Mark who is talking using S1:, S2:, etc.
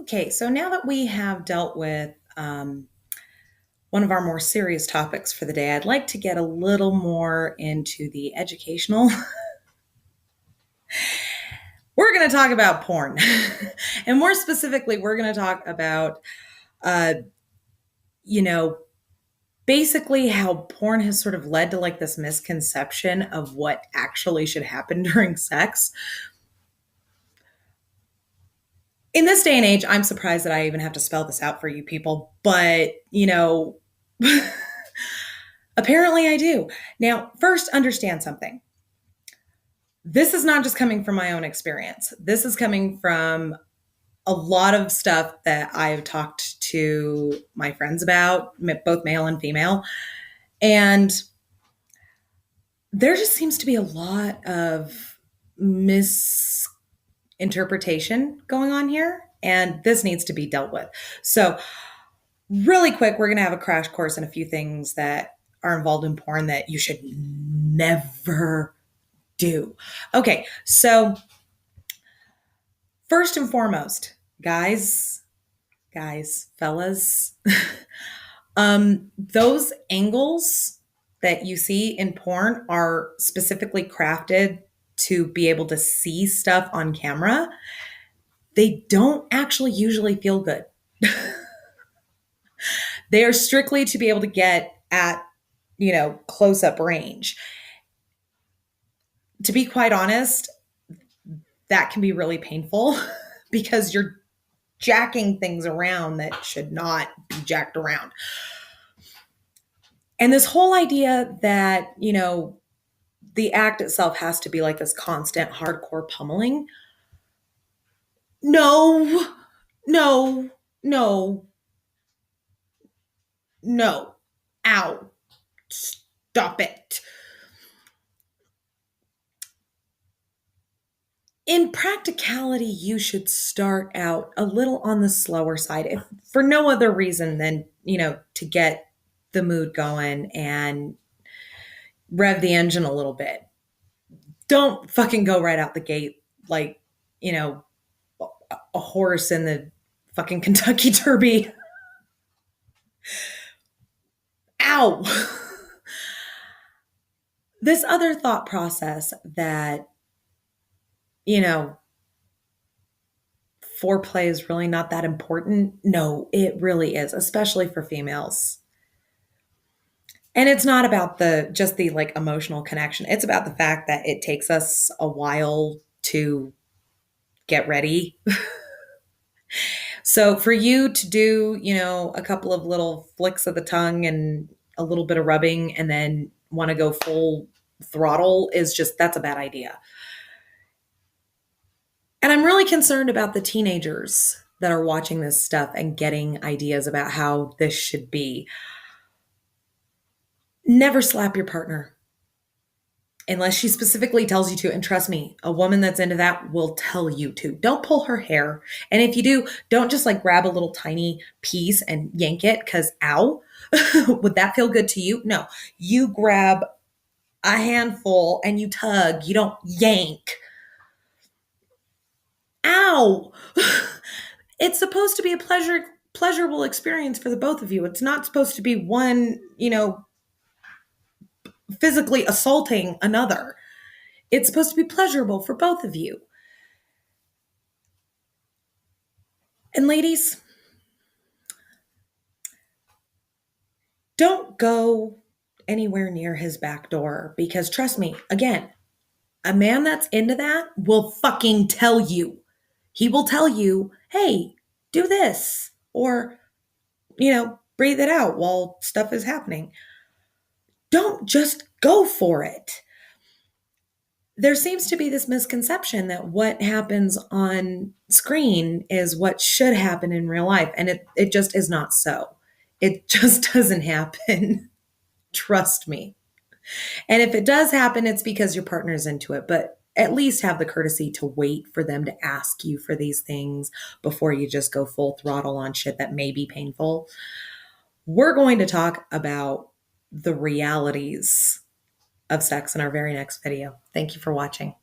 S1: Okay, so now that we have dealt with one of our more serious topics for the day, I'd like to get a little more into the educational. We're going to talk about porn. And more specifically, we're going to talk about, uh, you know, basically how porn has sort of led to like this misconception of what actually should happen during sex. In this day and age, I'm surprised that I even have to spell this out for you people, but apparently I do. Now, first, understand something. This is not just coming from my own experience. This is coming from a lot of stuff that I've talked to my friends about, both male and female. And there just seems to be a lot of misinterpretation going on here. And this needs to be dealt with. So, really quick, we're going to have a crash course in a few things that are involved in porn that you should never do. Okay, so first and foremost, guys, fellas, those angles that you see in porn are specifically crafted to be able to see stuff on camera. They don't actually usually feel good. They are strictly to be able to get at, close up range. To be quite honest, that can be really painful because you're jacking things around that should not be jacked around. And this whole idea that, the act itself has to be like this constant hardcore pummeling. No, no, no, no. Ow. Stop it. In practicality, you should start out a little on the slower side, if for no other reason than, to get the mood going and rev the engine a little bit. Don't fucking go right out the gate like, a horse in the fucking Kentucky Derby. Ow. This other thought process that, foreplay is really not that important. No, it really is, especially for females. And it's not about just the like emotional connection. It's about the fact that it takes us a while to get ready. So for you to do, a couple of little flicks of the tongue and a little bit of rubbing and then want to go full throttle that's a bad idea. And I'm really concerned about the teenagers that are watching this stuff and getting ideas about how this should be. Never slap your partner unless she specifically tells you to. And trust me, a woman that's into that will tell you to. Don't pull her hair. And if you do, don't just like grab a little tiny piece and yank it because ow. Would that feel good to you? No. You grab a handful and you tug. You don't yank. Ow. It's supposed to be a pleasurable experience for the both of you. It's not supposed to be one, physically assaulting another. It's supposed to be pleasurable for both of you. And ladies, don't go anywhere near his back door because trust me, again, a man that's into that will fucking tell you. He will tell you, hey, do this, or, breathe it out while stuff is happening. Don't just go for it. There seems to be this misconception that what happens on screen is what should happen in real life. And it just is not so. It just doesn't happen. Trust me. And if it does happen, it's because your partner's into it. But at least have the courtesy to wait for them to ask you for these things before you just go full throttle on shit that may be painful. We're going to talk about the realities of sex in our very next video. Thank you for watching.